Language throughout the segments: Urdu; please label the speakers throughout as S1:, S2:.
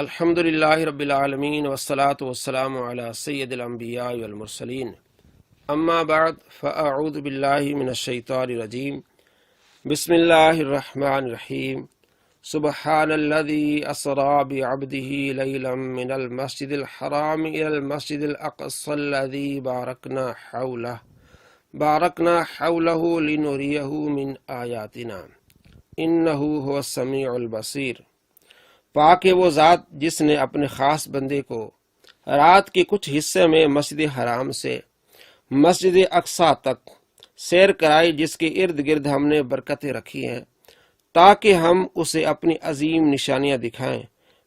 S1: الحمدللہ رب العالمین والصلاة والسلام علی سید الانبیاء والمرسلین اما بعد فاعوذ باللہ من الشیطان الرجیم بسم اللہ الرحمن الرحیم سبحان الذی اسری بعبدہ لیلا من المسجد الحرام الی المسجد الاقصی الذی بارکنا حولہ لنریہ من آیاتنا انہ هو السمیع البصیر۔ پاک ہے وہ ذات جس نے اپنے خاص بندے کو رات کے کچھ حصے میں مسجد حرام سے مسجد اقصی تک سیر کرائی، جس کے ارد گرد ہم نے برکتیں رکھی ہیں تاکہ ہم اسے اپنی عظیم نشانیاں دکھائیں،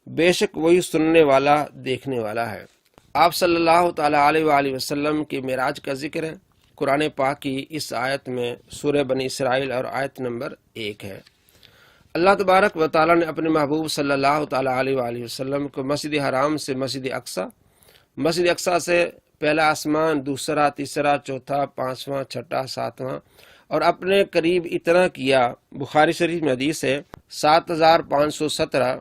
S1: بے شک وہی سننے والا دیکھنے والا ہے۔ آپ صلی اللہ تعالیٰ علیہ وآلہ وسلم کی معراج کا ذکر ہے قرآن پاک کی اس آیت میں، سورہ بنی اسرائیل اور آیت نمبر 1 ہے۔ اللہ تبارک و تعالیٰ نے اپنے محبوب صلی اللہ تعالیٰ علیہ وآلہ وسلم کو مسجد حرام سے مسجد اقصی سے پہلا آسمان، دوسرا، تیسرا، چوتھا، پانچواں، چھٹا، ساتواں اور اپنے قریب اتنا کیا۔ بخاری شریف میں حدیث ہے 7517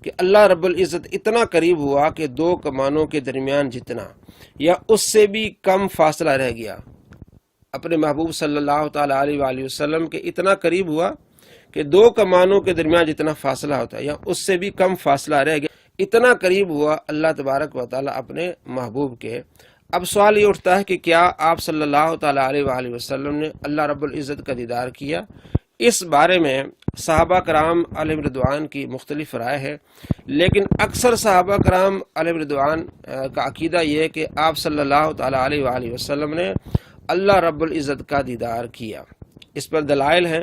S1: کہ اللہ رب العزت اتنا قریب ہوا کہ 2 کمانوں کے درمیان جتنا یا اس سے بھی کم فاصلہ رہ گیا۔ اپنے محبوب صلی اللہ تعالیٰ علیہ وآلہ وسلم کے اتنا قریب ہوا کہ 2 کمانوں کے درمیان جتنا فاصلہ ہوتا ہے یا اس سے بھی کم فاصلہ رہ گیا، اتنا قریب ہوا اللہ تبارک و تعالیٰ اپنے محبوب کے۔ اب سوال یہ اٹھتا ہے کہ کیا آپ صلی اللہ تعالیٰ علیہ وآلہ وسلم نے اللہ رب العزت کا دیدار کیا؟ اس بارے میں صحابہ کرام علیہم رضوان کی مختلف رائے ہے، لیکن اکثر صحابہ کرام علیہم رضوان کا عقیدہ یہ ہے کہ آپ صلی اللہ تعالیٰ علیہ وآلہ وسلم نے اللہ رب العزت کا دیدار کیا۔ اس پر دلائل ہیں۔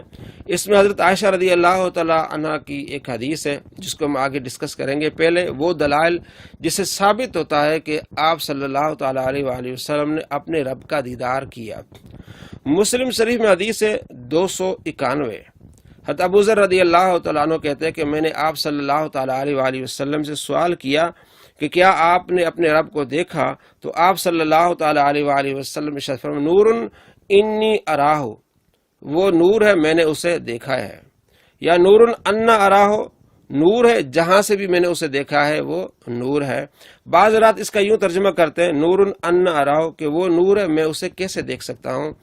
S1: اس میں حضرت عائشہ رضی اللہ تعالیٰ عنہ کی ایک حدیث ہے جس کو ہم آگے ڈسکس کریں گے۔ پہلے وہ دلائل جس سے ثابت ہوتا ہے کہ آپ صلی اللہ تعالیٰ علیہ وآلہ وسلم نے اپنے رب کا دیدار کیا۔ مسلم شریف میں حدیث ہے 291۔ حضرت ابو ذر رضی اللہ تعالیٰ عنہ کہتے ہیں کہ میں نے آپ صلی اللہ تعالیٰ علیہ وآلہ وسلم سے سوال کیا کہ کیا آپ نے اپنے رب کو دیکھا؟ تو آپ صلی اللہ تعالیٰ علیہ وآلہ وسلم ارشاد فرمایا نور انی اراہ، وہ نور ہے میں نے اسے دیکھا ہے، یا نور انا اراہ، نور ہے جہاں سے بھی میں نے اسے دیکھا ہے وہ نور ہے۔ بعض رات اس کا یوں ترجمہ کرتے ہیں نور انا اراہ کہ وہ نور ہے میں اسے کیسے دیکھ سکتا ہوں۔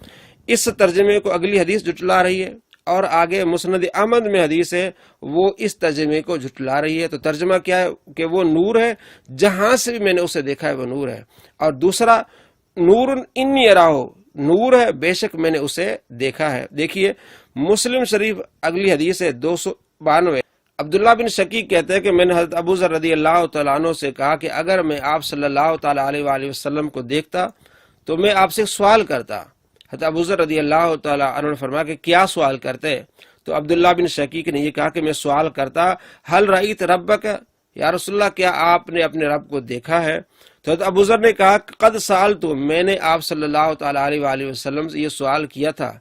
S1: اس ترجمے کو اگلی حدیث جھٹلا رہی ہے، اور آگے مسند احمد میں حدیث ہے وہ اس ترجمے کو جھٹلا رہی ہے۔ تو ترجمہ کیا ہے کہ وہ نور ہے جہاں سے بھی میں نے اسے دیکھا ہے وہ نور ہے، اور دوسرا نور انی اراہ، نور ہے بے شک میں نے اسے دیکھا ہے۔ دیکھیے مسلم شریف اگلی حدیث ہے 292۔ عبداللہ بن شقیق کہتے ہیں کہ میں نے حضرت ابو ذر رضی اللہ تعالیٰ عنہ سے کہا کہ اگر میں آپ صلی اللہ تعالیٰ علیہ وآلہ وسلم کو دیکھتا تو میں آپ سے سوال کرتا۔ حضرت ابو ذر رضی اللہ تعالیٰ عنہ نے فرمایا کہ کیا سوال کرتے؟ تو عبداللہ بن شقیق نے یہ کہا کہ میں سوال کرتا حل رأیت ربک، یا رسول اللہ کیا آپ نے اپنے رب کو دیکھا ہے؟ تو حضرت ابو ذر نے کہا قد سألت، میں نے آپ صلی اللہ تعالیٰ علیہ وآلہ وسلم سے یہ سوال کیا تھا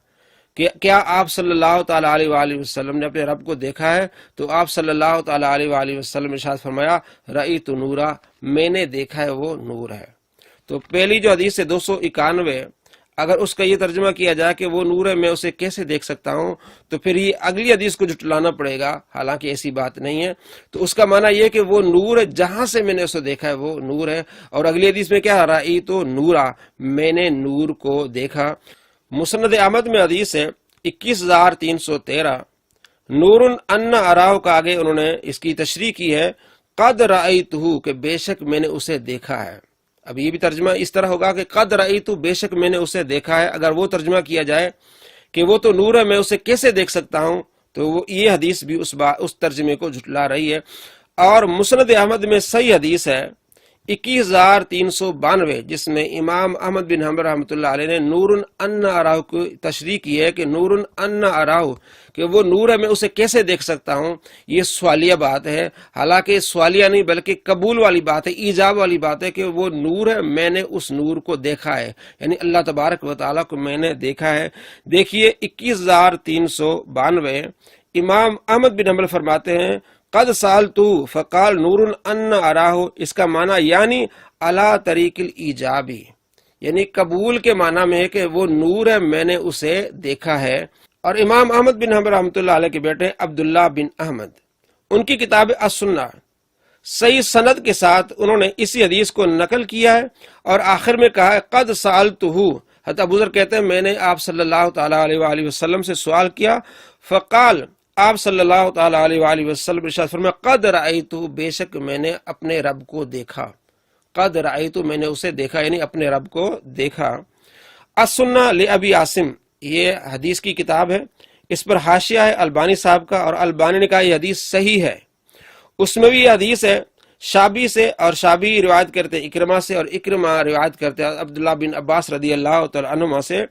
S1: کہ کیا آپ صلی اللہ تعالیٰ علیہ وآلہ وسلم نے اپنے رب کو دیکھا ہے؟ تو آپ صلی اللہ تعالیٰ علیہ وآلہ وسلم نے ارشاد فرمایا رأیت نورا، میں نے دیکھا ہے وہ نور ہے۔ تو پہلی جو حدیث ہے 291، اگر اس کا یہ ترجمہ کیا جائے کہ وہ نور ہے میں اسے کیسے دیکھ سکتا ہوں، تو پھر یہ اگلی حدیث کو جھٹلانا پڑے گا، حالانکہ ایسی بات نہیں ہے۔ تو اس کا معنی یہ کہ وہ نور ہے جہاں سے میں نے اسے دیکھا ہے وہ نور ہے، اور اگلی حدیث میں کیا رأیت نورا، میں نے نور کو دیکھا۔ مسند احمد میں حدیث ہے 21313، نور انا اراہ کا آگے انہوں نے اس کی تشریح کی ہے قد رأیتہ، کہ بے شک میں نے اسے دیکھا ہے۔ اب یہ بھی ترجمہ اس طرح ہوگا کہ قد رأیت، بے شک میں نے اسے دیکھا ہے۔ اگر وہ ترجمہ کیا جائے کہ وہ تو نور ہے میں اسے کیسے دیکھ سکتا ہوں، تو یہ حدیث بھی اس ترجمے کو جھٹلا رہی ہے۔ اور مسند احمد میں صحیح حدیث ہے 21392، جس میں امام احمد بن حنبل رحمۃ اللہ علیہ نے نور انا اراہ کو تشریح کی ہے کہ نور انا اراہ، کہ وہ نور ہے میں اسے کیسے دیکھ سکتا ہوں۔ یہ سوالیہ بات ہے، حالانکہ سوالیہ نہیں بلکہ قبول والی بات ہے، ایجاب والی بات ہے کہ وہ نور ہے میں نے اس نور کو دیکھا ہے، یعنی اللہ تبارک و تعالیٰ کو میں نے دیکھا ہے۔ دیکھیے 21392 امام احمد بن حنبل فرماتے ہیں قد سالتو فقال نور انا اراہ، اس کا معنی یعنی علی طریق الایجابی، یعنی قبول کے معنی میں ہے کہ وہ نور ہے میں نے اسے دیکھا ہے۔ اور امام احمد بن حنبل رحمۃ اللہ علیہ کے بیٹے عبداللہ بن احمد، ان کی کتاب السنہ صحیح سند کے ساتھ انہوں نے اسی حدیث کو نقل کیا ہے، اور آخر میں کہا ہے قد سألتہ، حضرت ابوذر کہتے ہیں میں نے آپ صلی اللہ تعالی علیہ وآلہ وسلم سے سوال کیا، فقال، آپ صلی اللہ تعالی علیہ وآلہ وسلم ارشاد فرمایا قد رأیت، بے شک میں نے اپنے رب کو دیکھا، قد رأیت، میں نے اسے دیکھا، یعنی اپنے رب کو دیکھا۔ السنہ لابی عاصم، یہ حدیث کی کتاب ہے، اس پر حاشیہ ہے البانی صاحب کا، اور البانی نے کہا یہ حدیث صحیح ہے۔ اس میں بھی یہ حدیث ہے شابی سے، اور شابی روایت کرتے اکرمہ سے، اور اکرمہ روایت کرتے عبداللہ بن عباس رضی اللہ تعالی عنہما سے۔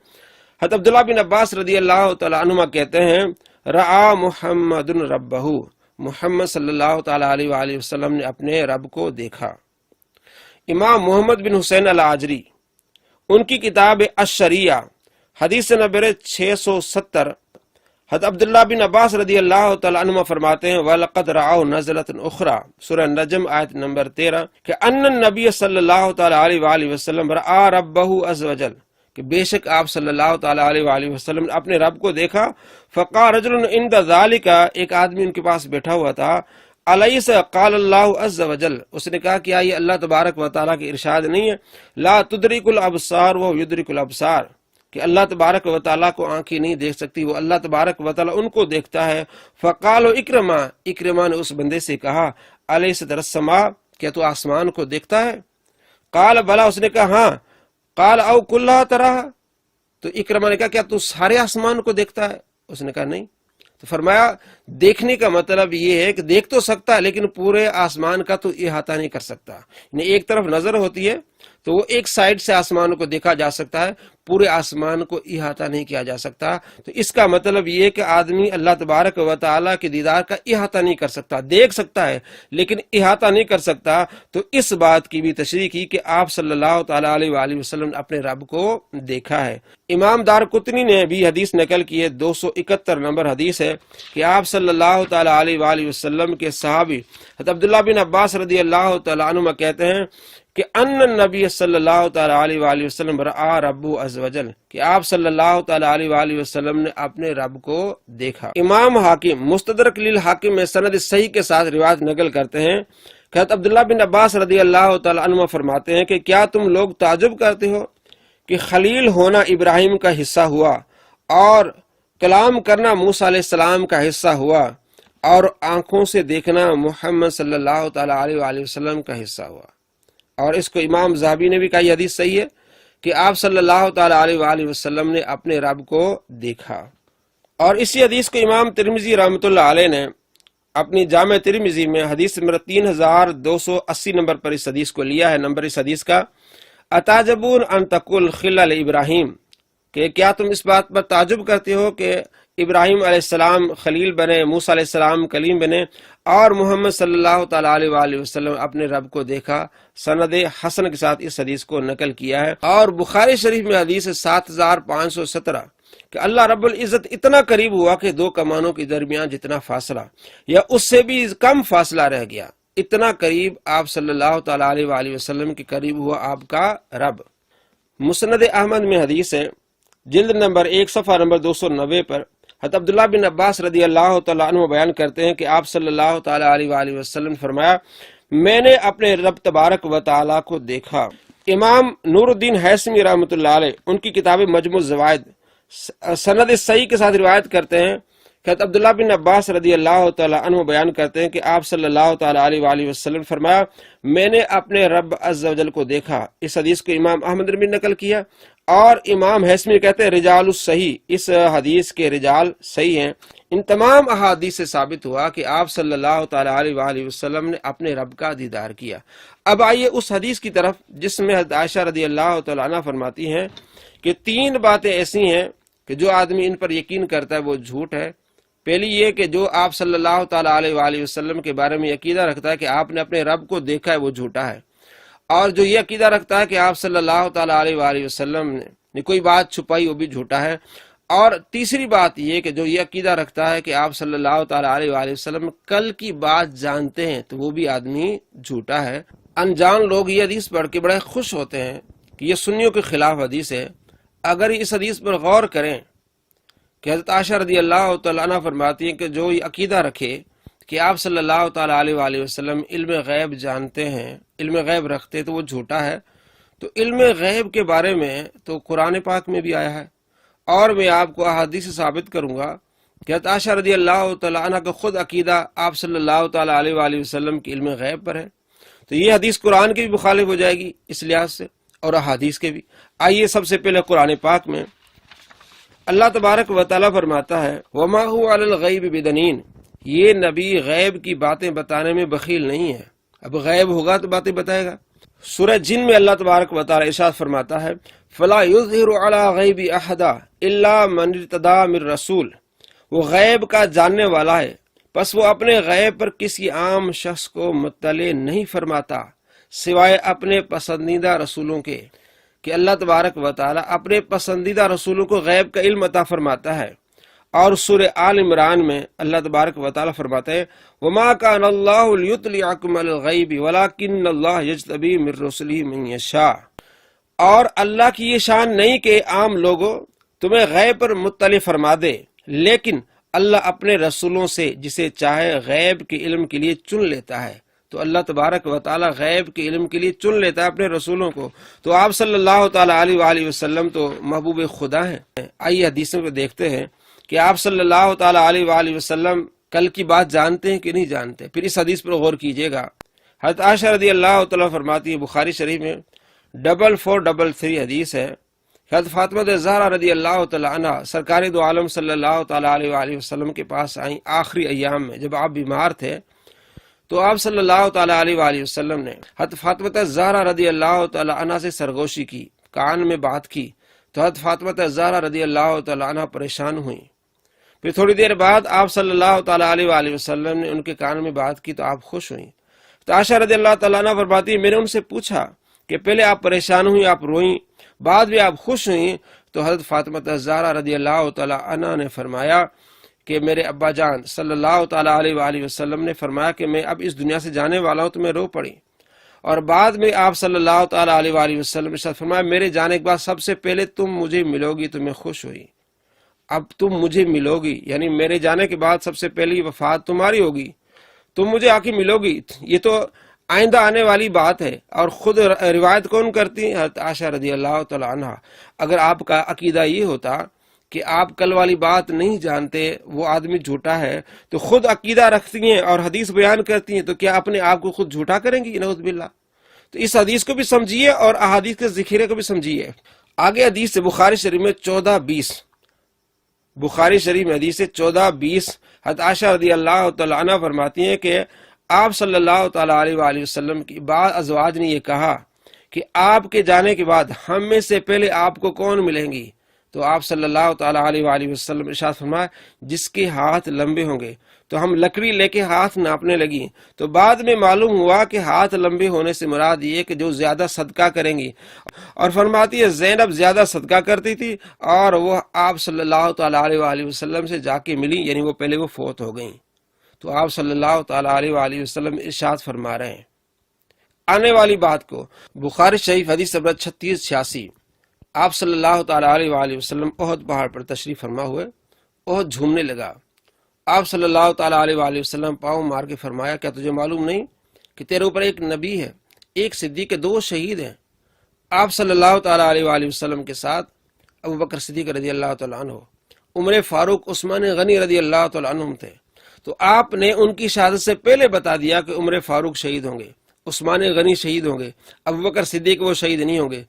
S1: حضرت عبداللہ بن عباس رضی اللہ تعالی عنہما کہتے ہیں رعا محمد ربہ، محمد صلی اللہ تعالی علیہ وآلہ وسلم نے اپنے رب کو دیکھا۔ امام محمد بن حسین العاجری، ان کی کتاب الشریعہ، حدیث نمبر 670، حضرت عبداللہ بن عباس رضی اللہ تعالی عنہما فرماتے ہیں وَلَقَدْ رَعَوْا نَزْلَةً أُخْرَى، سورہ نجم آیت نمبر 13، کہ ان النبی صلی اللہ تعالی علیہ وآلہ وسلم رعا ربہ عز وجل، کہ بے شک آپ صلی اللہ تعالی علیہ وآلہ وسلم نے اپنے رب کو دیکھا۔ فقال رجل عند ذلك، ایک آدمی ان کے پاس بیٹھا ہوا تھا، الیس قال اللہ عز وجل، اس نے کہا کیا یہ اللہ تبارک و تعالیٰ کے ارشاد نہیں ہے لا تدرک الابصار وهو يدرك الابصار، کہ اللہ تبارک و تعالیٰ کو آنکھیں نہیں دیکھ سکتی، وہ اللہ تبارک و تعالیٰ ان کو دیکھتا ہے۔ فقال اکرمہ، اکرمہ نے اس بندے سے کہا الیس تری السماء، کیا تو آسمان کو دیکھتا ہے؟ قال بلا، اس نے کہا ہاں۔ قال او کلھا تراھا، تو اکرمہ نے کہا کیا تو سارے آسمان کو دیکھتا ہے؟ اس نے کہا نہیں۔ تو فرمایا دیکھنے کا مطلب یہ ہے کہ دیکھ تو سکتا ہے لیکن پورے آسمان کا تو احاطہ نہیں کر سکتا، یعنی ایک طرف نظر ہوتی ہے تو وہ ایک سائڈ سے آسمان کو دیکھا جا سکتا ہے، پورے آسمان کو احاطہ نہیں کیا جا سکتا۔ تو اس کا مطلب یہ کہ آدمی اللہ تبارک و تعالیٰ کے دیدار کا احاطہ نہیں کر سکتا، دیکھ سکتا ہے لیکن احاطہ نہیں کر سکتا۔ تو اس بات کی بھی تشریح کی کہ آپ صلی اللہ تعالی علیہ وآلہ وسلم نے اپنے رب کو دیکھا ہے۔ امام دارقطنی نے بھی حدیث نقل کی ہے، 271 نمبر حدیث ہے، کہ آپ صلی اللہ تعالی علیہ وآلہ وسلم کے صحابی حضرت عبداللہ بن عباس رضی اللہ تعالی عنہما کہتے ہیں کہ ان النبی صلی اللہ تعالی علیہ وآلہ وسلم رعا ربہ عز وجل، کہ آپ صلی اللہ تعالی علیہ وآلہ وسلم نے اپنے رب کو دیکھا۔ امام حاکم مستدرک للحاکم میں سند صحیح کے ساتھ روایت نقل کرتے ہیں کہ حضرت عبداللہ بن عباس رضی اللہ تعالی عنہ فرماتے ہیں کہ کیا تم لوگ تعجب کرتے ہو کہ خلیل ہونا ابراہیم کا حصہ ہوا، اور کلام کرنا موسیٰ علیہ السلام کا حصہ ہوا، اور آنکھوں سے دیکھنا محمد صلی اللہ تعالی علیہ وآلہ وسلم کا حصہ ہوا۔ اور اس کو امام ذہبی نے بھی کہا یہ حدیث صحیح ہے کہ آپ صلی اللہ تعالی علیہ وآلہ وسلم نے اپنے رب کو دیکھا۔ اور اسی حدیث کو امام ترمذی رحمۃ اللہ علیہ نے اپنی جامع ترمذی میں حدیث نمبر 3280 نمبر پر اس حدیث کو لیا ہے۔ نمبر اس حدیث کا اتعجبون ان تقول خلل ابراہیم، کہ کیا تم اس بات پر تعجب کرتے ہو کہ ابراہیم علیہ السلام خلیل بنے، موسیٰ علیہ السلام کلیم بنے، اور محمد صلی اللہ تعالی علیہ وآلہ وسلم اپنے رب کو دیکھا۔ سند حسن کے ساتھ اس حدیث کو نقل کیا ہے۔ اور بخاری شریف میں حدیث 7517 کہ اللہ رب العزت اتنا قریب ہوا کہ دو کمانوں کے درمیان جتنا فاصلہ یا اس سے بھی کم فاصلہ رہ گیا، اتنا قریب آپ صلی اللہ تعالی علیہ وآلہ وسلم کے قریب ہوا آپ کا رب۔ مسند احمد میں حدیث ہے، جلد نمبر 1 صفحہ نمبر 290 پر حضرت عبداللہ بن عباس رضی اللہ تعالیٰ عنہ بیان کرتے ہیں کہ آپ صلی اللہ تعالی علیہ وآلہ وسلم فرمایا میں نے اپنے رب تبارک و تعالیٰ کو دیکھا۔ امام نور الدین حیثمی رحمۃ اللہ علیہ ان کی کتاب مجموع الزوائد سند صحیح کے ساتھ روایت کرتے ہیں کہ حضرت عبداللہ بن عباس رضی اللہ تعالیٰ عنہ بیان کرتے ہیں کہ آپ صلی اللہ تعالی علیہ وآلہ وسلم فرمایا میں نے اپنے رب عز و جل کو دیکھا۔ اس حدیث کو امام احمد نے بھی نقل کیا، اور امام حیثمی کہتے ہیں رجال الصحیح، اس حدیث کے رجال صحیح ہیں۔ ان تمام احادیث سے ثابت ہوا کہ آپ صلی اللہ تعالی علیہ وآلہ وسلم نے اپنے رب کا دیدار کیا۔ اب آئیے اس حدیث کی طرف جس میں حضرت عائشہ رضی اللہ تعالی عنہ فرماتی ہیں کہ 3 باتیں ایسی ہیں کہ جو آدمی ان پر یقین کرتا ہے وہ جھوٹ ہے۔ پہلی یہ کہ جو آپ صلی اللہ تعالی علیہ وآلہ وسلم کے بارے میں عقیدہ رکھتا ہے کہ آپ نے اپنے رب کو دیکھا ہے وہ جھوٹا ہے، اور جو یہ عقیدہ رکھتا ہے کہ آپ صلی اللہ تعالی علیہ وآلہ وسلم نے کوئی بات چھپائی وہ بھی جھوٹا ہے۔ اور تیسری بات یہ کہ جو یہ عقیدہ رکھتا ہے کہ آپ صلی اللہ تعالی علیہ وآلہ وسلم کل کی بات جانتے ہیں تو وہ بھی آدمی جھوٹا ہے۔ انجان لوگ یہ حدیث پڑھ کے بڑے خوش ہوتے ہیں کہ یہ سنیوں کے خلاف حدیث ہے۔ اگر اس حدیث پر غور کریں کہ حضرت عائشہ رضی اللہ تعالیٰ عنہ فرماتی ہیں کہ جو یہ عقیدہ رکھے کہ آپ صلی اللہ تعالیٰ علیہ وآلہ وسلم علم غیب جانتے ہیں، علم غیب رکھتے تو وہ جھوٹا ہے۔ تو علم غیب کے بارے میں تو قرآن پاک میں بھی آیا ہے، اور میں آپ کو احادیث سے ثابت کروں گا کہ حضرت عائشہ رضی اللہ تعالیٰ عنہ کا خود عقیدہ آپ صلی اللہ تعالیٰ علیہ وآلہ وسلم کے علم غیب پر ہے۔ تو یہ حدیث قرآن کی بھی مخالف ہو جائے گی اس لحاظ سے، اور احادیث کے بھی۔ آئیے سب سے پہلے قرآن پاک میں اللہ تبارک و تعالیٰ فرماتا ہے وَمَا هُوَ عَلَى الْغَيْبِ بِضَنِينٍ، یہ نبی غیب کی باتیں بتانے میں بخیل نہیں ہے، اب غیب ہوگا تو باتیں بتائے گا۔ سورہ جن میں اللہ تبارک و تعالیٰ ارشاد فرماتا ہے فَلَا يُظْهِرُ عَلَى غَيْبِ أَحَدًا إِلَّا مَنِ ارْتَضَىٰ مِن رَّسُولٍ، وہ غیب کا جاننے والا ہے، پس وہ اپنے غیب پر کسی عام شخص کو مطلع نہیں فرماتا سوائے اپنے پسندیدہ رسولوں کے، کہ اللہ تبارک و تعالیٰ اپنے پسندیدہ رسولوں کو غیب کا علم عطا فرماتا ہے۔ اور سورہ آل عمران میں اللہ تبارک و تعالیٰ فرماتے ہیں وَمَا كَانَ اللَّهُ لِيُطْلِعَكُمْ عَلَى الْغَيْبِ وَلَكِنَّ اللَّهَ يَجْتَبِي مِن رُّسُلِهِ مَن يَشَاءُ، اور اللہ کی یہ شان نہیں کہ عام لوگوں تمہیں غیب پر مطلع فرما دے، لیکن اللہ اپنے رسولوں سے جسے چاہے غیب کے علم کے لیے چن لیتا ہے۔ تو اللہ تبارک و تعالیٰ غیب کے علم کے لیے چن لیتا ہے اپنے رسولوں کو۔ تو آپ صلی اللہ تعالیٰ علیہ وآلہ وسلم تو محبوب خدا ہیں۔ آئیے حدیثوں کو دیکھتے ہیں کہ آپ صلی اللہ تعالیٰ علیہ وآلہ وسلم کل کی بات جانتے ہیں کہ نہیں جانتے۔ پھر اس حدیث پر غور کیجئے گا۔ حضرت عائشہ رضی اللہ تعالیٰ فرماتی ہے، بخاری شریف میں 4433 حدیث ہے، حضرت فاطمہ زہرا رضی اللہ تعالیٰ عنہ سرکار دو عالم صلی اللہ تعالیٰ علیہ وآلہ وسلم کے پاس آئیں آخری ایام میں، جب آپ بیمار تھے۔ تو آپ صلی اللہ تعالیٰ علیہ وآلہ وسلم نے حضرت فاطمہ زہرا رضی اللہ تعالیٰ عنہ سے سرگوشی کی، کان میں بات کی۔ تو حضرت فاطمہ زہرا رضی اللہ تعالیٰ عنہ پریشان ہوئیں۔ پھر تھوڑی دیر بعد آپ صلی اللہ تعالیٰ علیہ وآلہ وسلم نے ان کے کان میں بات کی تو آپ خوش ہوئیں۔ تو عائشہ رضی اللہ تعالیٰ عنہ فرماتی ہے میں نے ان سے پوچھا کہ پہلے آپ پریشان ہوئیں، آپ روئیں، بعد میں آپ خوش ہوئیں۔ تو حضرت فاطمہ زہرا رضی اللہ تعالیٰ عنہ نے فرمایا کہ میرے ابا جان صلی اللہ تعالیٰ علیہ وآلہ وسلم نے فرمایا کہ میں اب اس دنیا سے جانے والا ہوں، تو میں رو پڑی۔ اور بعد میں آپ صلی اللہ تعالیٰ علیہ وآلہ وسلم نے فرمایا میرے جانے کے بعد سب سے پہلے تم مجھے ملو گی، تو میں خوش ہوئی۔ اب تم مجھے ملو گی یعنی میرے جانے کے بعد سب سے پہلی وفات تمہاری ہوگی، تم مجھے آ کے ملو گی۔ یہ تو آئندہ آنے والی بات ہے، اور خود روایت کون کرتی ہیں؟ حضرت عائشہ رضی اللہ تعالیٰ عنہ۔ اگر آپ کا عقیدہ یہ ہوتا کہ آپ کل والی بات نہیں جانتے، وہ آدمی جھوٹا ہے، تو خود عقیدہ رکھتی ہیں اور حدیث بیان کرتی ہیں، تو کیا اپنے آپ کو خود جھوٹا کریں گی؟ نعوذ باللہ۔ تو اس حدیث کو بھی سمجھیے اور احادیث کے ذخیرے کو بھی سمجھیے۔ آگے حدیث سے بخاری شریف میں 14:20، بخاری شریف میں حدیث 14:20 حضرت عائشہ رضی اللہ تعالیٰ عنہ فرماتی ہیں کہ آپ صلی اللہ تعالیٰ علیہ وآلہ وسلم کی بعض ازواج نے یہ کہا کہ آپ کے جانے کے بعد ہم میں سے پہلے آپ کو کون ملیں گی؟ تو آپ صلی اللہ تعالیٰ علیہ وآلہ وسلم ارشاد فرمایا جس کے ہاتھ لمبے ہوں گے۔ تو ہم لکڑی لے کے ہاتھ ناپنے لگی، تو بعد میں معلوم ہوا کہ ہاتھ لمبے ہونے سے مراد یہ کہ جو زیادہ صدقہ کریں گی۔ اور فرماتی ہے زینب زیادہ صدقہ کرتی تھی، اور وہ آپ صلی اللہ تعالیٰ علیہ وآلہ وسلم سے جا کے ملی، یعنی وہ پہلے وہ فوت ہو گئیں۔ تو آپ صلی اللہ تعالیٰ علیہ وآلہ وسلم ارشاد فرما رہے ہیں آنے والی بات کو۔ بخاری شریف حدیث نمبر 3686، آپ صلی اللہ تعالیٰ علیہ وآلہ وسلم احد پہاڑ پر تشریف فرما ہوئے، احد جھومنے لگا۔ آپ صلی اللہ تعالیٰ علیہ وآلہ وسلم پاؤں مار کے فرمایا کیا تجھے معلوم نہیں کہ تیرے اوپر ایک نبی ہے، ایک صدیق، 2 شہید ہیں۔ آپ صلی اللہ تعالیٰ علیہ وآلہ وسلم کے ساتھ ابو بکر صدیق رضی اللہ تعالیٰ عنہ، عمر فاروق، عثمان غنی رضی اللہ تعالیٰ عنہم تھے۔ تو آپ نے ان کی شہادت سے پہلے بتا دیا کہ عمر فاروق شہید ہوں گے، عثمان غنی شہید ہوں گے، ابو بکر صدیق وہ شہید نہیں ہوں گے۔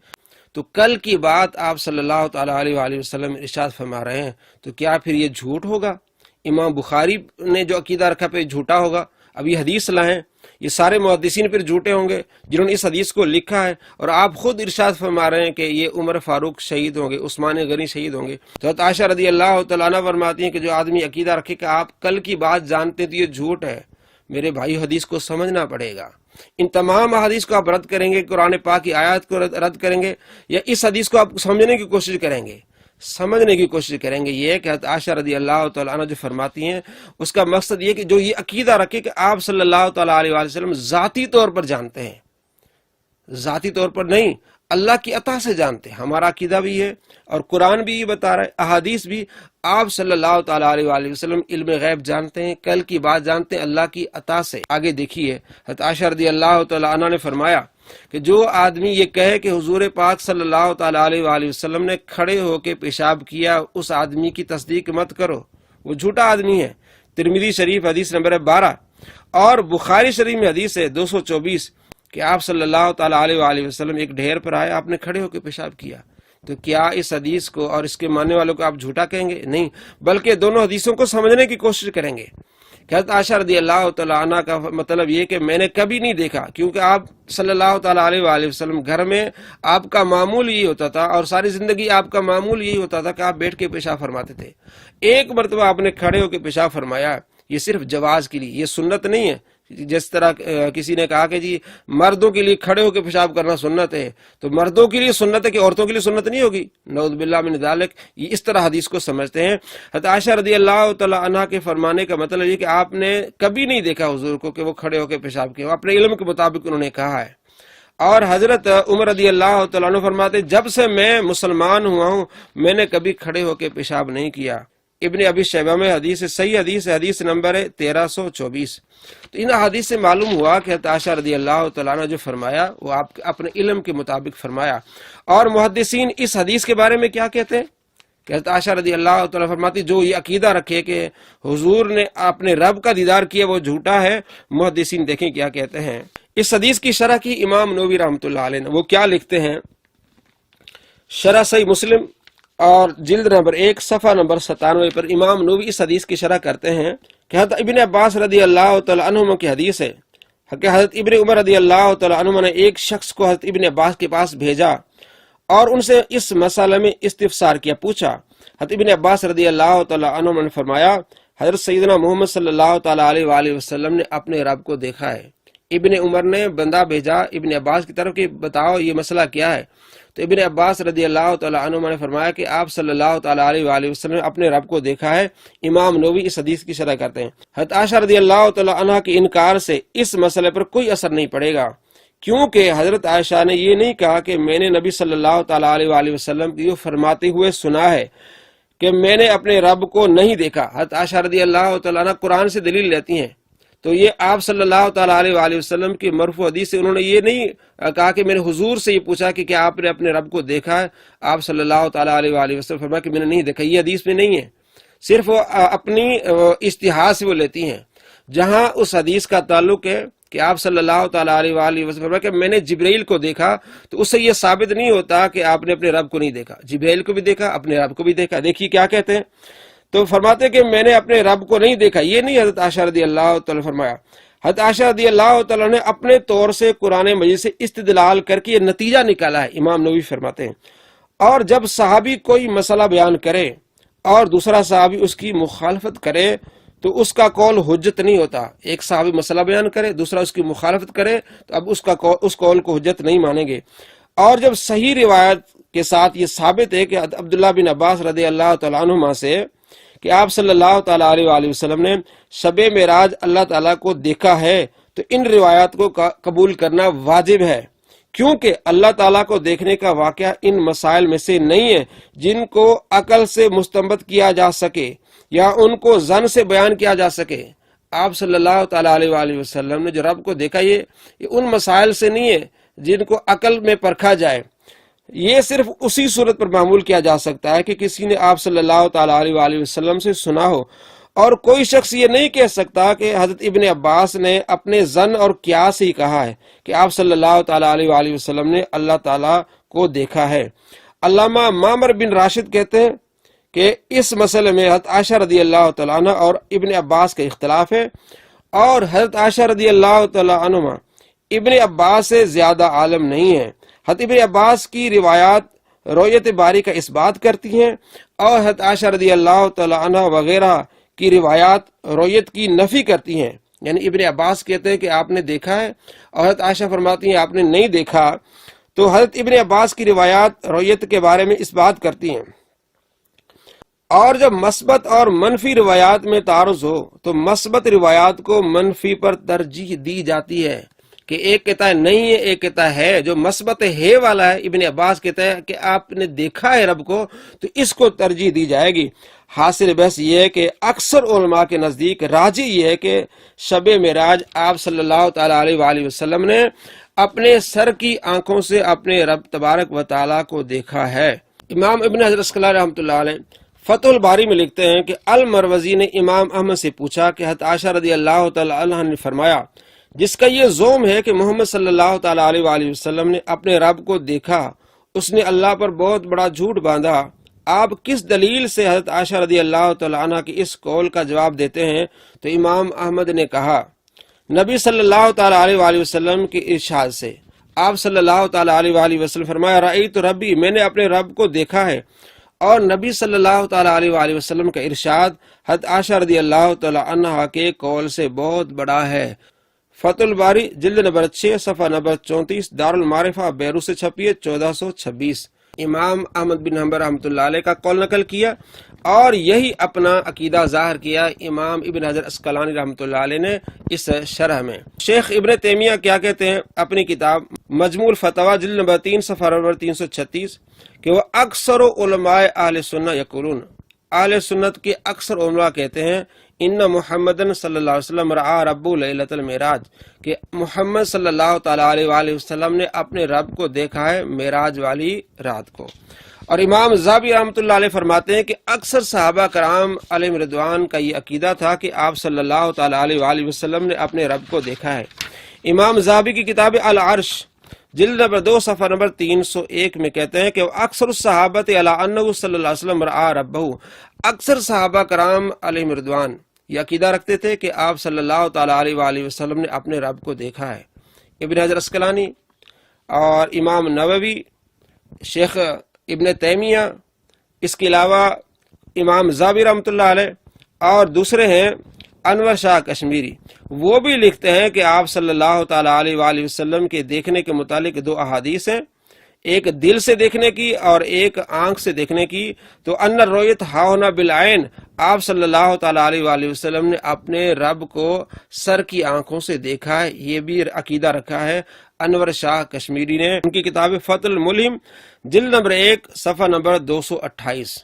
S1: تو کل کی بات آپ صلی اللہ تعالیٰ علیہ وآلہ وسلم ارشاد فرما رہے ہیں، تو کیا پھر یہ جھوٹ ہوگا؟ امام بخاری نے جو عقیدہ رکھا پہ جھوٹا ہوگا؟ اب یہ حدیث لائیں، یہ سارے محدثین پھر جھوٹے ہوں گے جنہوں نے اس حدیث کو لکھا ہے، اور آپ خود ارشاد فرما رہے ہیں کہ یہ عمر فاروق شہید ہوں گے، عثمان غنی شہید ہوں گے۔ تو حضرت عائشہ رضی اللہ تعالیٰ عنہ فرماتی ہیں کہ جو آدمی عقیدہ رکھے کہ آپ کل کی بات جانتے تو یہ جھوٹ ہے۔ میرے بھائی حدیث کو سمجھنا پڑے گا، ان تمام حدیث کو آپ رد کریں گے، قرآن پاک کی آیات کو رد کریں گے، یا اس حدیث کو آپ سمجھنے کی کوشش کریں گے؟ سمجھنے کی کوشش کریں گے۔ یہ کہ حضرت عائشہ رضی اللہ تعالیٰ عنہ جو فرماتی ہیں اس کا مقصد یہ کہ جو یہ عقیدہ رکھے کہ آپ صلی اللہ تعالیٰ علیہ وسلم ذاتی طور پر جانتے ہیں، ذاتی طور پر نہیں، اللہ کی عطا سے جانتے ہیں۔ ہمارا عقیدہ بھی ہے اور قرآن بھی یہ بتا رہا ہے، احادیث بھی، آپ صلی اللہ تعالیٰ علیہ وآلہ وسلم علم غیب جانتے ہیں، کل کی بات جانتے ہیں اللہ کی عطا سے۔ آگے دیکھیے، حضرت عائشہ رضی اللہ تعالیٰ عنہ نے فرمایا کہ جو آدمی یہ کہے کہ حضور پاک صلی اللہ تعالیٰ علیہ وآلہ وسلم نے کھڑے ہو کے پیشاب کیا، اس آدمی کی تصدیق مت کرو، وہ جھوٹا آدمی ہے۔ ترمذی شریف حدیث نمبر 12 اور بخاری شریف میں حدیث ہے 224 کہ آپ صلی اللہ تعالیٰ علیہ وآلہ وسلم ایک ڈھیر پر آئے، آپ نے کھڑے ہو کے پیشاب کیا۔ تو کیا اس حدیث کو اور اس کے ماننے والوں کو آپ جھوٹا کہیں گے؟ نہیں، بلکہ دونوں حدیثوں کو سمجھنے کی کوشش کریں گے۔ کہ حضرت عائشہ رضی اللہ تعالیٰ عنہ کا مطلب یہ کہ میں نے کبھی نہیں دیکھا، کیونکہ آپ صلی اللہ تعالیٰ علیہ وآلہ وسلم گھر میں آپ کا معمول یہی ہوتا تھا اور ساری زندگی آپ کا معمول یہی ہوتا تھا کہ آپ بیٹھ کے پیشاب فرماتے تھے۔ ایک مرتبہ آپ نے کھڑے ہو کے پیشاب فرمایا، یہ صرف جواز کے لیے، یہ سنت نہیں ہے۔ جس طرح کسی نے کہا کہ جی مردوں کے لیے کھڑے ہو کے پیشاب کرنا سنت ہے، تو مردوں کے لیے سنت ہے کہ عورتوں کے لیے سنت نہیں ہوگی؟ نعوذ باللہ من ذالک، یہ اس طرح حدیث کو سمجھتے ہیں۔ حضرت عائشہ رضی اللہ تعالی عنہ کے فرمانے کا مطلب یہ کہ آپ نے کبھی نہیں دیکھا حضور کو کہ وہ کھڑے ہو کے پیشاب کیا، اپنے علم کے مطابق انہوں نے کہا ہے۔ اور حضرت عمر رضی اللہ تعالیٰ عنہ فرماتے جب سے میں مسلمان ہوا ہوں میں نے کبھی کھڑے ہو کے پیشاب نہیں کیا۔ ابن ابی شیبہ میں حدیث صحیح حدیث ہے، حدیث نمبر 1324۔ تو ان حدیث سے معلوم ہوا کہ حضرت عائشہ رضی اللہ تعالیٰ عنہ جو فرمایا وہ آپ اپنے علم کے مطابق فرمایا۔ اور محدثین اس حدیث کے بارے میں کیا کہتے ہیں کہ حضرت عائشہ رضی اللہ تعالیٰ فرماتی جو یہ عقیدہ رکھے کہ حضور نے اپنے رب کا دیدار کیا وہ جھوٹا ہے۔ محدثین دیکھیں کیا کہتے ہیں۔ اس حدیث کی شرح کی امام نووی رحمۃ اللہ علیہ نے، وہ کیا لکھتے ہیں؟ شرح صحیح مسلم اور جلد نمبر 1 صفحہ نمبر 97 پر امام نووی اس حدیث کی شرح کرتے ہیں کہ حضرت ابن عباس رضی اللہ تعالیٰ عنہما کی حدیث ہے کہ حضرت ابن عمر رضی اللہ تعالیٰ عنہما نے ایک شخص کو حضرت ابن عباس کے پاس بھیجا اور ان سے اس مسئلے میں استفسار کیا، پوچھا۔ حضرت ابن عباس رضی اللہ تعالیٰ عنہما نے فرمایا حضرت سیدنا محمد صلی اللہ تعالیٰ علیہ وآلہ وسلم نے اپنے رب کو دیکھا ہے۔ ابن عمر نے بندہ بھیجا ابن عباس کی طرف کہ بتاؤ یہ مسئلہ کیا ہے۔ تو ابن عباس رضی اللہ تعالیٰ عنہ نے فرمایا کہ آپ صلی اللہ تعالیٰ علیہ وآلہ وسلم نے اپنے رب کو دیکھا ہے۔ امام نووی اس حدیث کی شرح کرتے ہیں حضرت عائشہ رضی اللہ تعالیٰ عنہ کے انکار سے اس مسئلے پر کوئی اثر نہیں پڑے گا، کیونکہ حضرت عائشہ نے یہ نہیں کہا کہ میں نے نبی صلی اللہ تعالیٰ علیہ وآلہ وسلم کی فرماتے ہوئے سنا ہے کہ میں نے اپنے رب کو نہیں دیکھا۔ حضرت عائشہ رضی اللہ تعالیٰ عنہ قرآن سے دلیل لیتی ہیں، تو یہ آپ صلی اللہ تعالیٰ علیہ وآلہ وسلم کی مرفوع حدیث سے انہوں نے یہ نہیں کہا کہ میں نے حضور سے یہ پوچھا کہ کیا آپ نے اپنے رب کو دیکھا ہے۔ آپ صلی اللہ تعالیٰ علیہ وآلہ وسلم فرمایا کہ میں نے نہیں دیکھا، یہ حدیث میں نہیں ہے، صرف وہ اپنی اجتہاد سے وہ لیتی ہیں۔ جہاں اس حدیث کا تعلق ہے کہ آپ صلی اللہ تعالیٰ علیہ وآلہ وسلم فرمایا کہ میں نے جبرائیل کو دیکھا، تو اس سے یہ ثابت نہیں ہوتا کہ آپ نے اپنے رب کو نہیں دیکھا، جبرائیل کو بھی دیکھا، اپنے رب کو بھی دیکھا۔ دیکھیے کیا کہتے ہیں، تو فرماتے کہ میں نے اپنے رب کو نہیں دیکھا، یہ نہیں حضرت عائشہ رضی اللہ تعالیٰ فرمایا۔ حضرت عائشہ رضی اللہ تعالیٰ نے اپنے طور سے قرآن مجید سے استدلال کر کے یہ نتیجہ نکالا ہے، امام نووی فرماتے ہیں۔ اور جب صحابی کوئی مسئلہ بیان کرے اور دوسرا صحابی اس کی مخالفت کرے تو اس کا قول حجت نہیں ہوتا۔ ایک صحابی مسئلہ بیان کرے، دوسرا اس کی مخالفت کرے تو اب اس قول کو حجت نہیں مانیں گے۔ اور جب صحیح روایت کے ساتھ یہ ثابت ہے کہ عبداللہ بن عباس رضی اللہ تعالیٰ عنہما سے کہ آپ صلی اللہ تعالیٰ علیہ وآلہ وسلم نے شب معراج اللہ تعالیٰ کو دیکھا ہے، تو ان روایات کو قبول کرنا واجب ہے، کیونکہ اللہ تعالیٰ کو دیکھنے کا واقعہ ان مسائل میں سے نہیں ہے جن کو عقل سے مستنبط کیا جا سکے یا ان کو ظن سے بیان کیا جا سکے۔ آپ صلی اللہ تعالیٰ علیہ وآلہ وسلم نے جو رب کو دیکھا یہ ان مسائل سے نہیں ہے جن کو عقل میں پرکھا جائے۔ یہ صرف اسی صورت پر معمول کیا جا سکتا ہے کہ کسی نے آپ صلی اللہ تعالیٰ علیہ وآلہ وسلم سے سنا ہو، اور کوئی شخص یہ نہیں کہہ سکتا کہ حضرت ابن عباس نے اپنے ظن اور قیاس ہی کہا ہے کہ آپ صلی اللہ تعالیٰ علیہ وآلہ وسلم نے اللہ تعالیٰ کو دیکھا ہے۔ علامہ معمر بن راشد کہتے ہیں کہ اس مسئلے میں حضرت عائشہ رضی اللہ تعالیٰ عنہ اور ابن عباس کا اختلاف ہے، اور حضرت عائشہ رضی اللہ تعالیٰ عنہ ابن عباس سے زیادہ عالم نہیں ہے۔ حضرت ابن عباس کی روایات رؤیت باری کا اس بات کرتی ہیں، اور حضرت عائشہ رضی اللہ تعالیٰ عنہ وغیرہ کی روایات رؤیت کی نفی کرتی ہیں۔ یعنی ابن عباس کہتے ہیں کہ آپ نے دیکھا ہے، اور حضرت عائشہ فرماتی ہیں آپ نے نہیں دیکھا، تو حضرت ابن عباس کی روایات رؤیت کے بارے میں اس بات کرتی ہیں۔ اور جب مثبت اور منفی روایات میں تعارض ہو تو مثبت روایات کو منفی پر ترجیح دی جاتی ہے، کہ ایک کہتا ہے نہیں ہے، ایک کہتا ہے، جو مثبت ہے والا ہے ابن عباس کہتا ہے کہ آپ نے دیکھا ہے رب کو تو اس کو ترجیح دی جائے گی۔ حاصل بحث یہ ہے کہ اکثر علماء کے نزدیک راجی یہ ہے کہ شب معراج آپ صلی اللہ تعالی علیہ وآلہ وسلم نے اپنے سر کی آنکھوں سے اپنے رب تبارک و تعالیٰ کو دیکھا ہے۔ امام ابن حجر اسقلانی رحمۃ اللہ علیہ فتح الباری میں لکھتے ہیں کہ المروزی نے امام احمد سے پوچھا کہ حضرت عائشہ رضی اللہ تعالی عنہ نے فرمایا، جس کا یہ زوم ہے کہ محمد صلی اللہ تعالی علیہ وآلہ وسلم نے اپنے رب کو دیکھا، اس نے اللہ پر بہت بڑا جھوٹ باندھا، آپ کس دلیل سے حضرت عائشہ رضی اللہ تعالی عنہ کی اس قول کا جواب دیتے ہیں؟ تو امام احمد نے کہا، نبی صلی اللہ تعالی علیہ وآلہ وسلم کے ارشاد سے۔ آپ صلی اللہ تعالی علیہ وآلہ وسلم فرمایا، رأیت ربی، میں نے اپنے رب کو دیکھا ہے۔ اور نبی صلی اللہ تعالی علیہ وآلہ وسلم کا ارشاد حضرت عائشہ رضی اللہ تعالی عنہ کے قول سے بہت بڑا ہے۔ فتح الباری جلد نمبر 6 صفحہ نمبر 34 دارالمعارفہ بیروت سے چھپی ہے 1426۔ امام احمد بن حنبل رحمۃ اللہ علیہ کا قول نقل کیا اور یہی اپنا عقیدہ ظاہر کیا امام ابن حجر اسقلانی رحمۃ اللہ علیہ نے اس شرح میں۔ شیخ ابن تیمیہ کیا کہتے ہیں اپنی کتاب مجموع الفتاوی جلد نمبر 3 صفحہ نمبر 336 کہ وہ اکثر علماء اہل سنہ یقولون، اہل سنت کے اکثر علماء کہتے ہیں، ان محمد صلی اللہ علیہ وسلم رعا رب لیلۃ المعراج، کہ محمد صلی اللہ تعالی علیہ وآلہ وسلم نے اپنے رب کو دیکھا ہے معراج والی رات کو۔ اور امام ذہبی رحمۃ اللہ علیہ فرماتے ہیں کہ اکثر صحابہ کرام علیہم رضوان کا یہ عقیدہ تھا کہ آپ صلی اللہ تعالی علیہ وآلہ وسلم نے اپنے رب کو دیکھا ہے۔ امام ذہبی کی کتاب العرش جلد نمبر 2 صفحہ نمبر 301 میں کہتے ہیں کہ اکثر الصحابۃ علی انہ صلی اللہ علیہ وسلم رعا ربہ، اکثر صحابہ کرام علیہم رضوان یہ عقیدہ رکھتے تھے کہ آپ صلی اللہ تعالی علیہ وآلہ وسلم نے اپنے رب کو دیکھا ہے۔ ابن حجر اسقلانی اور امام نووی، شیخ ابن تیمیہ، اس کے علاوہ امام ذہبی رحمۃ اللہ علیہ اور دوسرے ہیں انور شاہ کشمیری، وہ بھی لکھتے ہیں کہ آپ صلی اللہ تعالی علیہ وآلہ وسلم کے دیکھنے کے متعلق 2 احادیث ہیں، ایک دل سے دیکھنے کی اور ایک آنکھ سے دیکھنے کی۔ تو ان الرؤیت ہاہنا بالعین، آپ صلی اللہ تعالی علیہ وآلہ وسلم نے اپنے رب کو سر کی آنکھوں سے دیکھا ہے، یہ بھی عقیدہ رکھا ہے انور شاہ کشمیری نے۔ ان کی کتاب فتح الملہم جلد نمبر 1 صفحہ نمبر 228۔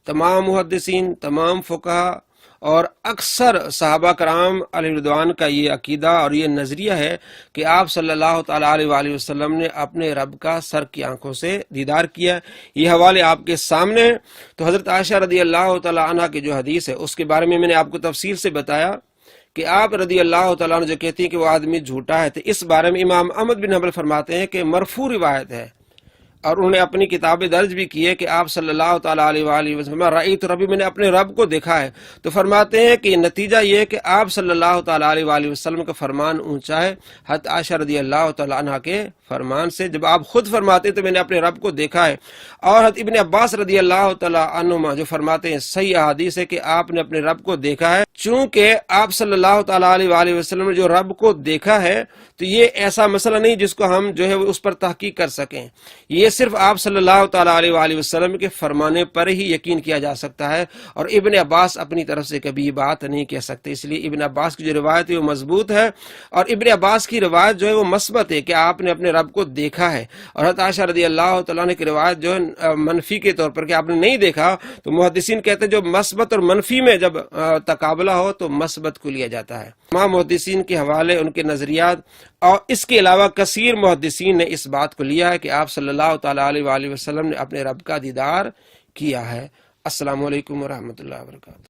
S1: تمام محدثین، تمام فقہا اور اکثر صحابہ کرام علیہ رضوان کا یہ عقیدہ اور یہ نظریہ ہے کہ آپ صلی اللہ تعالی علیہ وآلہ وسلم نے اپنے رب کا سر کی آنکھوں سے دیدار کیا۔ یہ حوالے آپ کے سامنے ہیں۔ تو حضرت عائشہ رضی اللہ تعالی عنہ کی جو حدیث ہے اس کے بارے میں نے آپ کو تفصیل سے بتایا کہ آپ رضی اللہ تعالیٰ عنہ جو کہتی ہیں کہ وہ آدمی جھوٹا ہے، تو اس بارے میں امام احمد بن حنبل فرماتے ہیں کہ مرفوع روایت ہے، اور انہوں نے اپنی کتابیں درج بھی کی ہے کہ آپ صلی اللہ تعالی علیہ وآلہ وسلم رأیت ربی، میں نے اپنے رب کو دیکھا ہے۔ تو فرماتے ہیں کہ نتیجہ یہ ہے کہ آپ صلی اللہ تعالی علیہ وآلہ وسلم کا فرمان اونچا ہے حضرت عائشہ رضی اللہ تعالی عنہ کے فرمان سے، جب آپ خود فرماتے تو میں نے اپنے رب کو دیکھا ہے۔ اور حضرت ابن عباس رضی اللہ تعالی عنہما جو فرماتے ہیں صحیح احادیث ہے کہ آپ نے اپنے رب کو دیکھا ہے، چونکہ آپ صلی اللہ تعالی علیہ وآلہ وسلم نے جو رب کو دیکھا ہے تو یہ ایسا مسئلہ نہیں جس کو ہم جو ہے اس پر تحقیق کر سکیں، یہ صرف آپ صلی اللہ تعالی علیہ وآلہ وسلم کے فرمانے پر ہی یقین کیا جا سکتا ہے، اور ابن عباس اپنی طرف سے کبھی یہ بات نہیں کہہ سکتے۔ اس لیے ابن عباس کی جو روایت ہے وہ مضبوط ہے، اور ابن عباس کی روایت جو ہے وہ مثبت ہے کہ آپ نے اپنے رب کو دیکھا ہے، اور حضرت عائشہ رضی اللہ تعالیٰ عنہ کی روایت جو ہے منفی کے طور پر کہ آپ نے نہیں دیکھا، تو محدثین کہتے ہیں جو مثبت اور منفی میں جب تقابلہ ہو تو مثبت کو لیا جاتا ہے۔ تمام محدثین کے حوالے، ان کے نظریات، اور اس کے علاوہ کثیر محدثین نے اس بات کو لیا ہے کہ آپ صلی اللہ تعالی علیہ وآلہ وسلم نے اپنے رب کا دیدار کیا ہے۔ السلام علیکم ورحمۃ اللہ وبرکاتہ۔